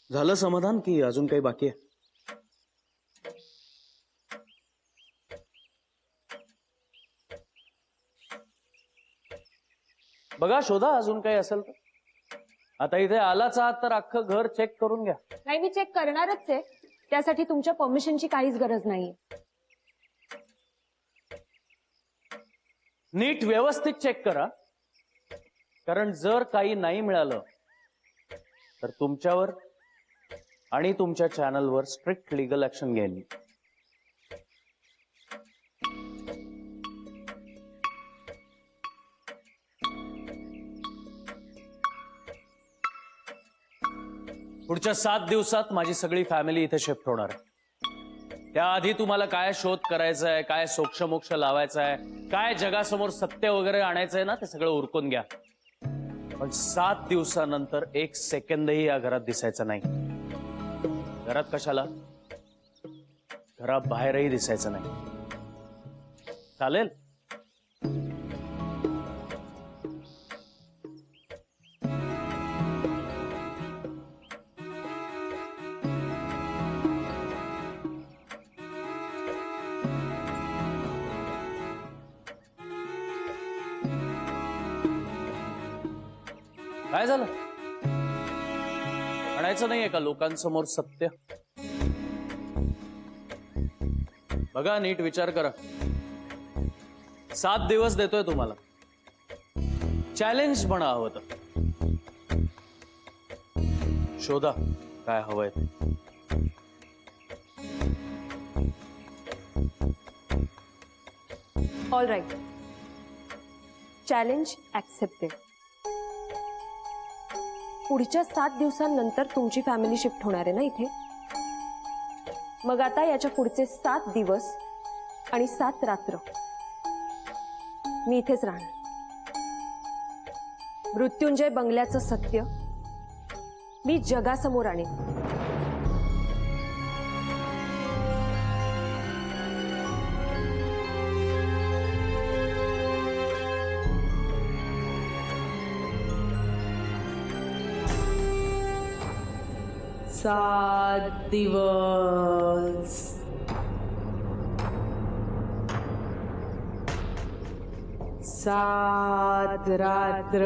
झालं समाधान की अजून काही बाकी आहे? बघा शोधा अजून काही असेल तर. आता इथे आलाच आहात तर अख्खं घर चेक करून घ्या. नाही, मी चेक करणारच आहे. त्यासाठी तुमच्या परमिशनची काहीच गरज नाहीये. नीट व्यवस्थित चेक करा, कारण जर काही नाही मिळालं तर तुमच्यावर आणि तुमच्या चॅनलवर स्ट्रिक्ट लीगल ऍक्शन घेईन मी. पुढच्या 7 दिवसात माझी सगळी फॅमिली इथे शिफ्ट होणार आहे. त्याआधी तुम्हाला काय शोध करायचा आहे, काय सोक्षमोक्ष लावायचा आहे, काय जगासमोर सत्य वगैरे आणायचं आहे ना, ते सगळं उरकून घ्या. पण 7 दिवसानंतर 1 सेकंदही या घरात दिसायचं नाही. घरात कशाला, घराबाहेरही दिसायचं नाही. चालेल? काय झालं? म्हणायचं नाहीये का लोकांसमोर सत्य? बघा, नीट विचार करा. 7 दिवस देतोय तुम्हाला. चॅलेंज म्हणा हवं तर. शोधा काय हवंय ते. All right, challenge accepted. पुढच्या 7 दिवसांनंतर तुमची फॅमिली शिफ्ट होणार आहे ना इथे. मग आता याच्या पुढचे 7 दिवस आणि 7 रात्र मी इथेच राहणार. मृत्युंजय बंगल्याचं सत्य मी जगासमोर आणेन. सात दिवस, 7 रात्र.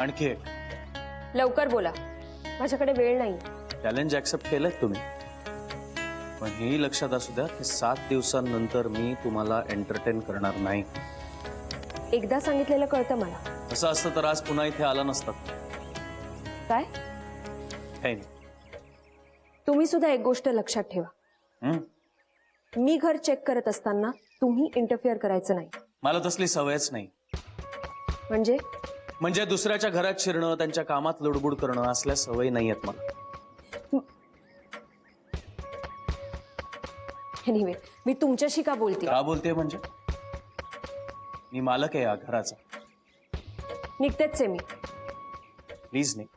आणखी एक. लवकर बोला, माझ्याकडे वेळ नाही. चॅलेंज ऍक्सेप्ट केलंय तुम्ही, पण हेही लक्षात असू द्या की 7 दिवसांनंतर मी तुम्हाला एंटरटेन करणार नाही. एकदा सांगितलेलं कळतं मला. असं असतं तर आज पुन्हा इथे आला नसतात. काय? काही नाही. तुम्ही सुद्धा एक गोष्ट लक्षात ठेवा. मी घर चेक करत असताना तुम्ही इंटरफिअर करायचं नाही. मला तसली सवयच नाही. म्हणजे दुसऱ्याच्या घरात शिरणं, त्यांच्या कामात लुडबुड करणं असल्या सवयी नाही आहेत मला. एनिवे, मी तुमच्याशी का बोलते? का बोलते म्हणजे? मी मालक आहे या घराचा. निघतेच आहे मी. प्लीज नाही.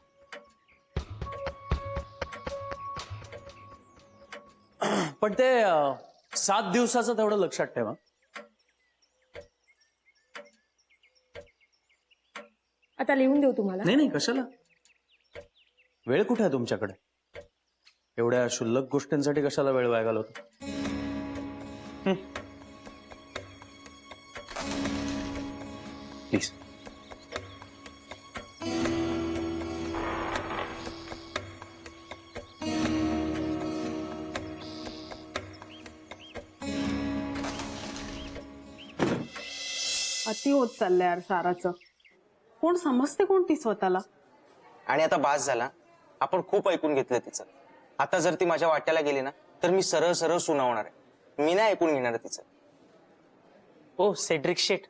पण ते 7 दिवसाचं तेवढं लक्षात ठेवा. आता लिहून देऊ तुम्हाला? नाही नाही, कशाला? वेळ कुठे आहे तुमच्याकडे? एवढ्या क्षुल्लक गोष्टींसाठी कशाला वेळ वाया घालवतो? प्लीज. अति होत चाललंय यार साराचं. कोण समजते कोणती स्वतःला? आणि आता बास झाला. आपण खूप ऐकून घेतलं तिचं. आता जर ती माझ्या वाट्याला गेली ना तर मी सरळ सरळ सुनावणार आहे. मी नाही ऐकून घेणार तिचं. ओ सेड्रिक शेट,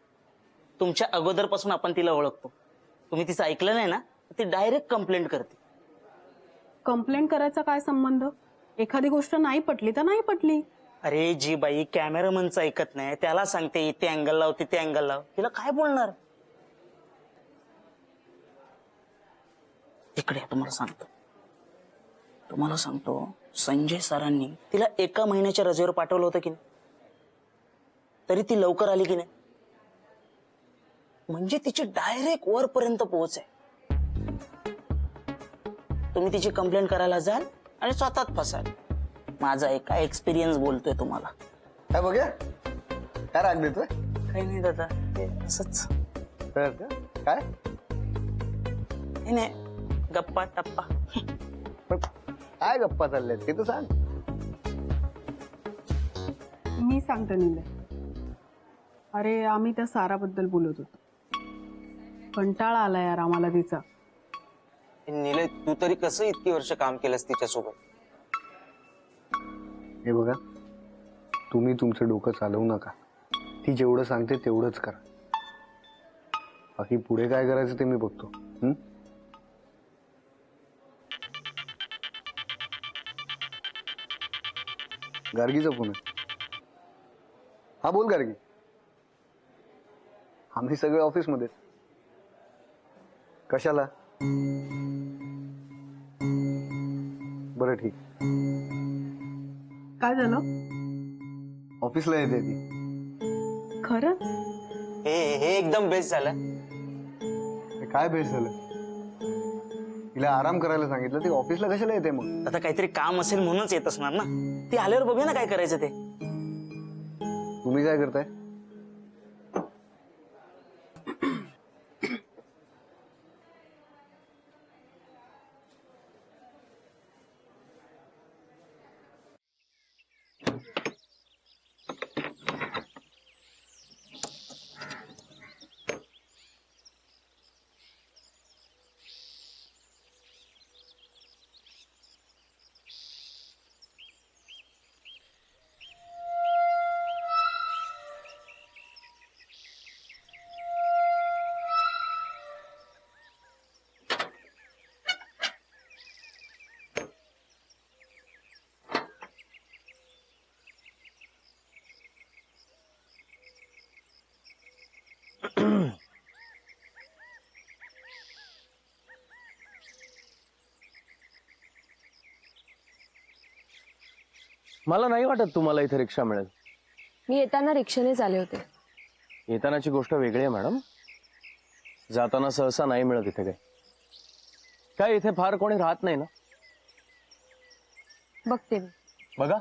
तुमच्या अगोदरपासून आपण तिला ओळखतो. तुम्ही तिचं ऐकलं नाही ना ती डायरेक्ट कंप्लेंट करते. कंप्लेंट करायचा काय संबंध? एखादी गोष्ट नाही पटली तर नाही पटली. अरे जी बाई कॅमेरामनचं ऐकत नाही, त्याला सांगते इथे अँगल लाव तिथे अँगल लाव, तिला काय बोलणार? इकडे तुम्हाला सांगतो संजय सरांनी तिला एका महिन्याच्या रजेवर पाठवलं होतं की नाही, तरी ती लवकर आली की नाही. म्हणजे तिची डायरेक्ट वरपर्यंत पोहोच आहे. तुम्ही तिची कंप्लेंट करायला जाल आणि स्वतःच फसाल. माझा एका एक्सपिरियन्स बोलतोय तुम्हाला. काय बघ्या काय राग देतोय काही नाही दादा, ते असंच. तर काय हे नाही, गप्पा टप्पा. पण काय गप्पा चालल्यात ते तर सांग. मी सांगते निलय. अरे आम्ही त्या साराबद्दल बोलत होतो. कंटाळा आला यार आम्हाला तिचा. निलय, तू तरी कसं इतकी वर्ष काम केलंस तिच्यासोबत? हे बघा, तुम्ही तुमचं डोकं चालवू नका. ती जेवढं सांगते तेवढंच करा. बाकी पुढे काय करायचं ते मी बघतो. गार्गीचा फोन आहे. हा बोल गार्गी. आम्ही सगळे ऑफिसमध्ये. कशाला? बरं ठीक. काय झालं? ऑफिसला येते ती. खरंच? हे एकदम बेस्ट झालं. हे काय बेस झालं? तिला आराम करायला सांगितलं, ती ऑफिसला कशाला येते मग? आता काहीतरी काम असेल म्हणूनच येत असणार ना. ती आल्यावर बघूया ना काय करायचं ते. तुम्ही काय करताय? मला नाही वाटत तुम्हाला इथे रिक्षा मिळेल. मी येताना रिक्षानेच आले होते. येतानाची गोष्ट वेगळी आहे मॅडम, जाताना सहसा नाही मिळत इथे. काय इथे फार कोणी राहत नाही ना? बघते मी. बघा,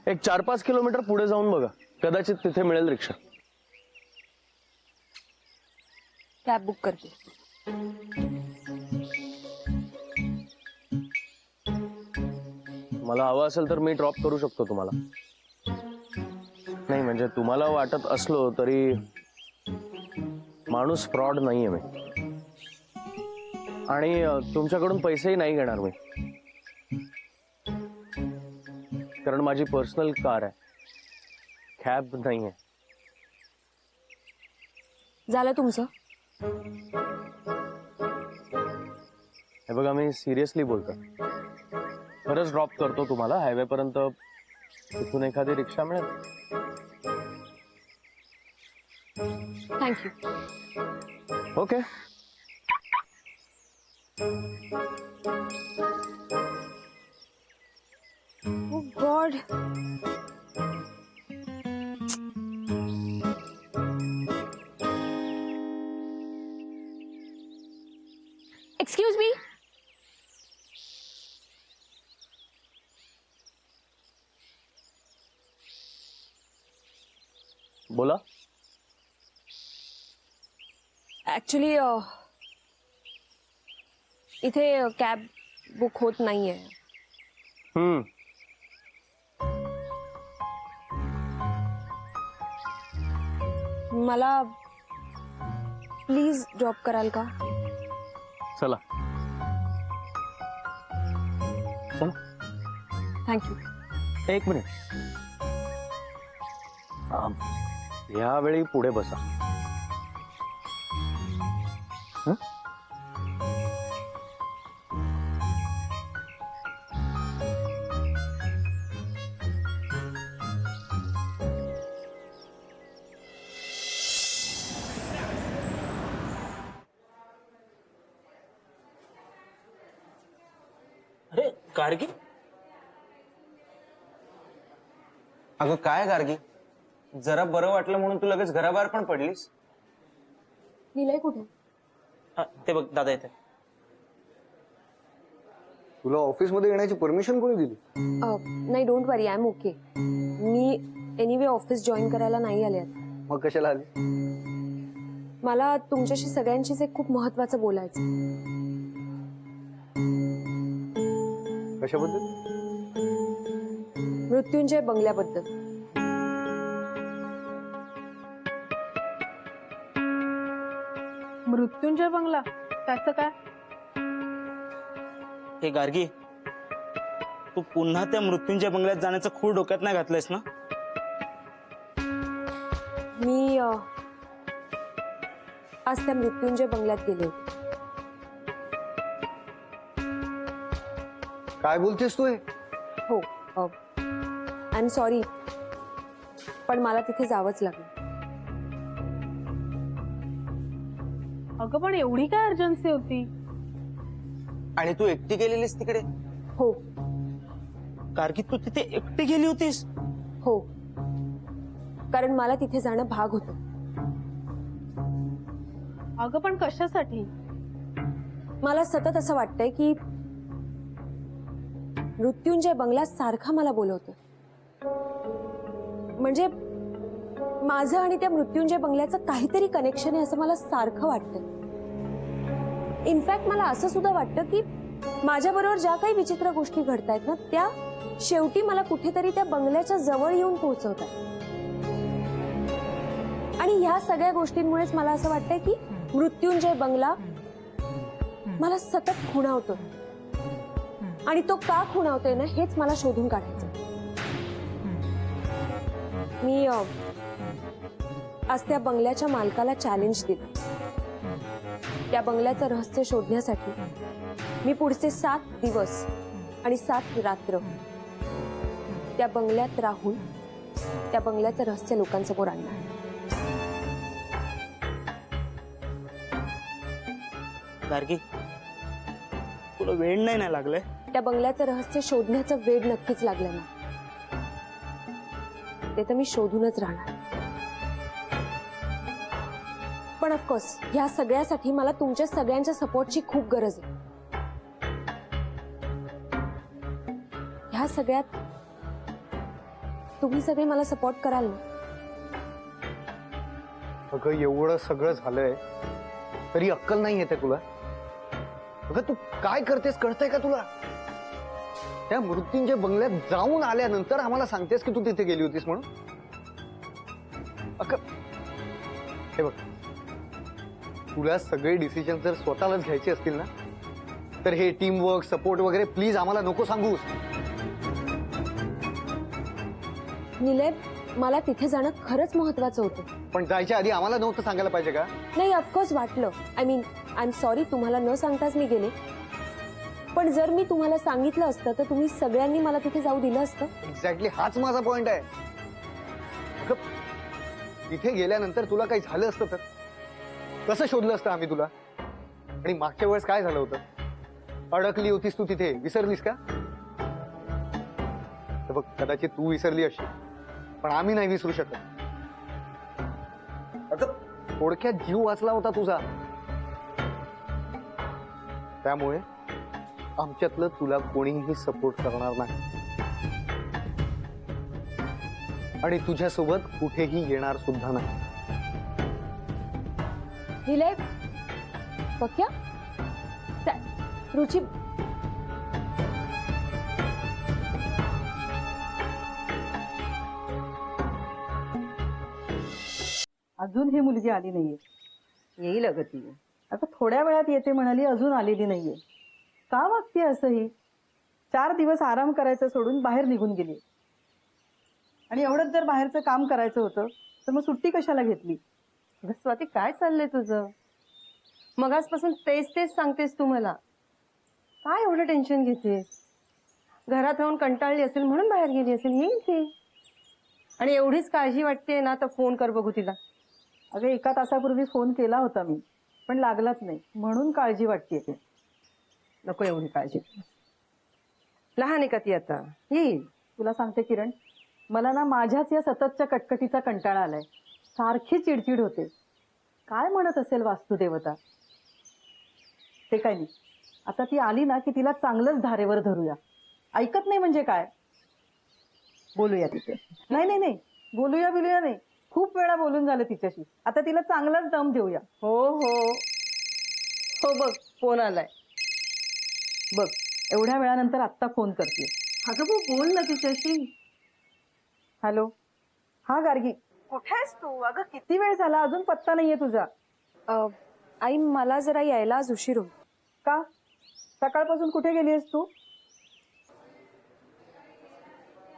एक 4-5 किलोमीटर पुढे जाऊन बघा, कदाचित तिथे मिळेल रिक्षा. कॅब बुक करते. मला हवं असेल तर मी ड्रॉप करू शकतो तुम्हाला. नाही म्हणजे तुम्हाला वाटत असलो तरी माणूस फ्रॉड नाहीये मी, आणि तुमच्याकडून पैसेही नाही घेणार मी, कारण माझी पर्सनल कार आहे, कॅब नाहीये. झालं तुमचं? हे बघा, मी सिरियसली बोलतो. खरंच ड्रॉप करतो तुम्हाला हायवे पर्यंत. तिथून एखादी रिक्षा मिळेल. थँक्यू. ओके. ओ गॉड. Excuse me. बोला. ऍक्च्युली इथे कॅब बुक होत नाहीये. मला प्लीज ड्रॉप कराल का? चला. चला. थँक्यू. एक मिनिट. यावेळी पुढे बसा. गार्गी? अगं काय गार्गी, जरा बरं वाटलं म्हणून तू लगेच घराबाहेर पण पडलीस? निलय कुठे? ते बघ दादा येते. तुला ऑफिसमध्ये येण्याची परमिशन कोणी दिली? नाही, don't worry, I am okay. मी एनिवे ऑफिस जॉईन करायला नाही आले आता. मग कशाला आली? मला तुमच्याशी सगळ्यांशीच एक खूप महत्वाचं बोलायचं. कशाबद्दल? मृत्युंजय बंगल्याबद्दल. मृत्युंजय बंगला त्याचं काय? हे गार्गी, तू पुन्हा त्या मृत्युंजय बंगल्यात जाण्याचं खूळ डोक्यात नाही घातलंयस ना? मी आज त्या मृत्युंजय बंगल्यात गेले होते. काय बोलतेस तू हे? हो, आय एम सॉरी, पण मला तिथे जावंच लागलं. अगं पण एवढी काय अर्जन्सी होती? आणि तू एकटी गेलेलीस तिकडे? हो गार्गी, तू तिथे एकटी गेली होतीस? हो, कारण मला तिथे जाणं भाग होतं. अगं पण कशासाठी? मला सतत असं वाटतंय की मृत्युंजय बंगला सारखा मला बोलवतो. म्हणजे माझं आणि त्या मृत्युंजय बंगल्याचं काहीतरी कनेक्शन आहे असं मला सारखं वाटतं. इनफॅक्ट मला असं सुद्धा वाटतं की माझ्याबरोबर ज्या काही विचित्र गोष्टी घडतायत ना, त्या शेवटी मला कुठेतरी त्या बंगल्याच्या जवळ येऊन पोहोचवतात. आणि ह्या सगळ्या गोष्टींमुळेच मला असं वाटतंय की मृत्युंजय बंगला मला सतत खुणावतो. आणि तो का खुणावतोय ना, हेच मला शोधून काढायचं. मी आज त्या बंगल्याच्या मालकाला चॅलेंज दिलं. त्या बंगल्याचं रहस्य शोधण्यासाठी मी पुढचे 7 दिवस आणि 7 रात्र त्या बंगल्यात राहून त्या बंगल्याचं रहस्य लोकांसमोर आणणार. गार्गी, तुला वेळ नाही ना लागलाय? त्या बंगल्याचं रहस्य शोधण्याचं वेड नक्कीच लागलं ना. ते तर मी शोधूनच राहणार. पण ऑफकोर्स ह्या सगळ्यासाठी मला तुमच्या सगळ्यांच्या सपोर्टची खूप गरज आहे. ह्या सगळ्यात तुम्ही सगळे मला सपोर्ट कराल ना? अगं एवढं सगळं झालंय तरी अक्कल नाही येते तुला? अगं तू काय करतेस कळतंय का तुला? त्या मृत्युंजय बंगल्यात जाऊन आल्यानंतर आम्हाला सांगतेस की तू तिथे गेली होतीस म्हणून? अगं हे बघ, तुला सगळे डिसिजन जर स्वतःलाच घ्यायचे असतील ना, तर हे टीमवर्क सपोर्ट वगैरे प्लीज आम्हाला नको सांगूस. निलय, मला तिथे जाणं खरंच महत्वाचं होतं. पण जायच्या आधी आम्हाला नव्हतं सांगायला पाहिजे का? नाही, ऑफकोर्स वाटलं. आय एम सॉरी, तुम्हाला न सांगताच मी गेले. पण जर मी तुम्हाला सांगितलं असतं तर तुम्ही सगळ्यांनी मला तिथे जाऊ दिलं असतं. एक्झॅक्टली हाच माझा पॉइंट आहे. अगं, तिथे गेल्यानंतर तुला काही झालं असतं तर कसं शोधलं असतं आम्ही तुला? आणि मागच्या वेळेस काय झालं होतं? अडकली होतीस तू तिथे, विसरलीस का? तर बघ, कदाचित तू विसरली अशी, पण आम्ही नाही विसरू शकत. अगं, थोडक्यात जीव वाचला होता तुझा. त्यामुळे आमच्यातलं तुला कोणीही सपोर्ट करणार नाही आणि तुझ्यासोबत कुठेही येणार सुद्धा नाही. निलय, बघ्या रुची, अजून ही मुलगी आली नाहीये. येईल अगं ती. आता थोड्या वेळात येते म्हणाली, अजून आलेली नाहीये. का वागते असं ही? 4 दिवस आराम करायचं सोडून बाहेर निघून गेली. आणि एवढंच जर बाहेरचं काम करायचं होतं तर मग सुट्टी कशाला घेतली? अगं स्वाती, काय चाललंय तुझं? मगासपासून तेच तेच सांगतेस तू मला. काय एवढं टेन्शन घेतेस? घरात राहून कंटाळली असेल म्हणून बाहेर गेली असेल. येईल ती. आणि एवढीच काळजी वाटते ना, तर फोन कर बघू तिला. अगं 1 तासापूर्वी फोन केला होता मी, पण लागलाच नाही, म्हणून काळजी वाटते. नको एवढी काळजी. लहान आहे का ती आता? येईल. तुला सांगते किरण, मला ना माझ्याच या सततच्या कटकटीचा कंटाळा आलाय. सारखी चिडचिड होते. काय म्हणत असेल वास्तुदेवता? ते काय नाही, आता ती आली ना की तिला चांगलंच धारेवर धरूया. ऐकत नाही म्हणजे काय? बोलूया तिथे. नाही नाही नाही, बोलूया नाही, खूप वेळा बोलून झालं तिच्याशी. आता तिला चांगलाच दम देऊया. हो हो हो, बघ फोन आलाय. बघ, एवढ्या वेळानंतर आत्ता फोन करते. अगं बोल ना तिच्याशी. हॅलो, हा गार्गी, कुठे आहेस तू? अगं किती वेळ झाला, अजून पत्ता नाहीये तुझा. आई मला जरा यायला आज उशीर होईल. का? सकाळपासून कुठे गेलीस तू?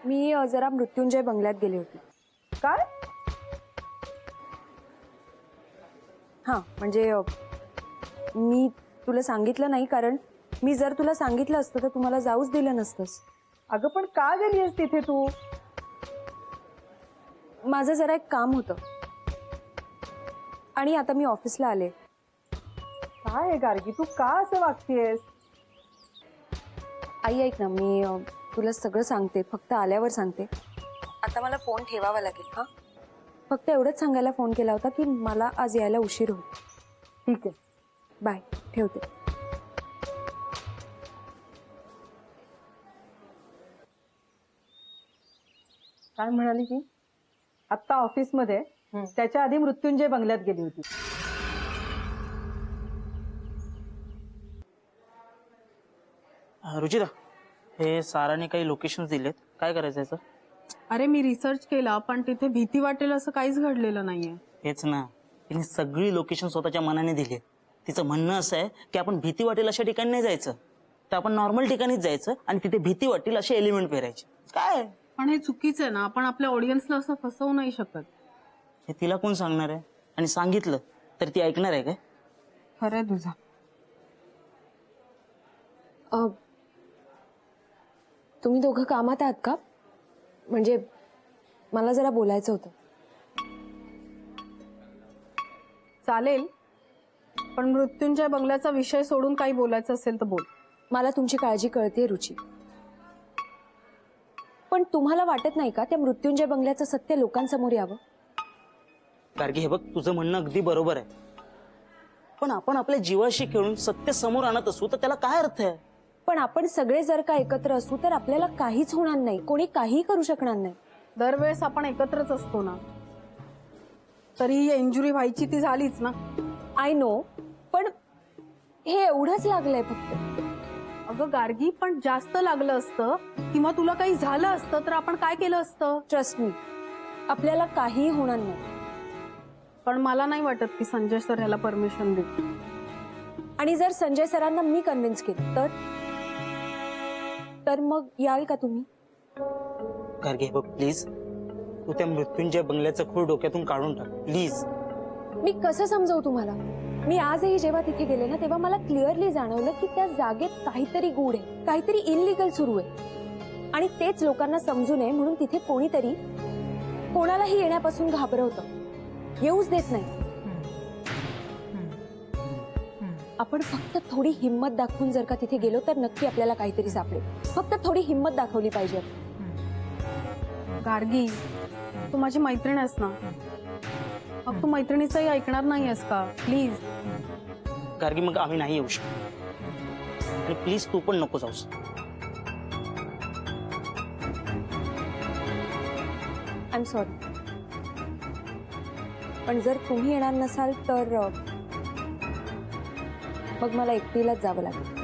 मी जरा मृत्युंजय बंगल्यात गेले होते. काय? हां म्हणजे मी तुला सांगितलं नाही, कारण मी जर तुला सांगितलं असतं तर तुम्हाला जाऊच दिलं नसतंस. अगं पण का गेलीस तिथे तू? माझं जरा एक काम होतं आणि आता मी ऑफिसला आले. काय आहे गार्गी, तू का असं वागतेस? आई ऐक ना, मी तुला सगळं सांगते, फक्त आल्यावर सांगते. आता मला फोन ठेवावा लागेल. हां, फक्त एवढंच सांगायला फोन केला होता की मला आज यायला उशीर होईल. ठीक आहे, बाय, ठेवते. काय म्हणाली ती? आत्ता ऑफिसमध्ये, त्याच्या आधी मृत्युंजय बंगल्यात गेली होती. रुचिरा, हे साराने काही लोकेशन दिलेत, काय करायचं याचं? अरे मी रिसर्च केला, पण तिथे भीती वाटेल असं काहीच घडलेलं नाहीये. हेच ना, तिने सगळी लोकेशन स्वतःच्या मनाने दिली. तिचं म्हणणं असं आहे की आपण भीती वाटेल अशा ठिकाणी नाही जायचं, तर आपण नॉर्मल ठिकाणीच जायचं आणि तिथे भीती वाटेल असे एलिमेंट पेरायचे. काय पण हे चुकीचं आहे ना, आपण आपल्या ऑडियन्सला असं फसवू नाही शकत. हे तिला कोण सांगणार आहे? आणि सांगितलं तर ती ऐकणार आहे काय? खरंय तुझं. तुम्ही दोघं कामात आहात का? म्हणजे मला जरा बोलायचं होतं. चालेल, पण मृत्युंजय बंगल्याचा विषय सोडून काही बोलायचं असेल तर बोल. मला तुमची काळजी कळते रुची, पण तुम्हाला वाटत नाही का त्या मृत्युंजय बंगल्याचं सत्य लोकांसमोर यावं? गार्गी, हे बघ, तुझं म्हणणं अगदी बरोबर आहे, पण आपण आपल्या जीवाशी खेळून सत्य समोर आणत असू तर त्याला काय अर्थ आहे? पण आपण सगळे जर का एकत्र असू तर आपल्याला काहीच होणार नाही, कोणी काहीही करू शकणार नाही. दरवेळेस आपण एकत्रच असतो ना, तरी ही इंजुरी व्हायची ती झालीच ना. आय नो, पण हे एवढंच लागलंय फक्त. अगं गार्गी, पण जास्त लागलं असतं किंवा तुला काही झालं असतं तर आपण काय केलं असतं? ट्रस्ट मी, आपल्याला काहीही होणार नाही. पण मला नाही वाटत की संजय सर ह्याला परमिशन देतील. आणि जर संजय सरांना मी कन्व्हिन्स केलं तर मग याल का तुम्ही? गार्गी, हे बघ, प्लीज तू त्या मृत्युंजय बंगल्याचं खूळ डोक्यातून काढून टाक, प्लीज. मी कसं समजवू तुम्हाला? मी आजही जेव्हा तिथे गेले ना, तेव्हा मला क्लिअरली जाणवलं की त्या जागेत काहीतरी गूढ आहे, काहीतरी इनलिगल सुरू आहे. आणि तेच लोकांना समजू नये म्हणून तिथे कोणीतरी कोणालाही येण्यापासून घाबरवतं, येऊच देत नाही. आपण फक्त थोडी हिंमत दाखवून जर का तिथे गेलो तर नक्की आपल्याला काहीतरी सापडेल. फक्त थोडी हिंमत दाखवली पाहिजे. गार्गी, तू माझी मैत्रीण आहेस ना, मग तू मैत्रिणीचंही ऐकणार नाहीयेस का? प्लीज. गार्गी, मग आम्ही नाही येऊ शकतो, आणि प्लीज तू पण नको जाऊस. आय एम सॉरी, पण जर तुम्ही येणार नसाल तर मग मला एकटीलाच जावं लागेल.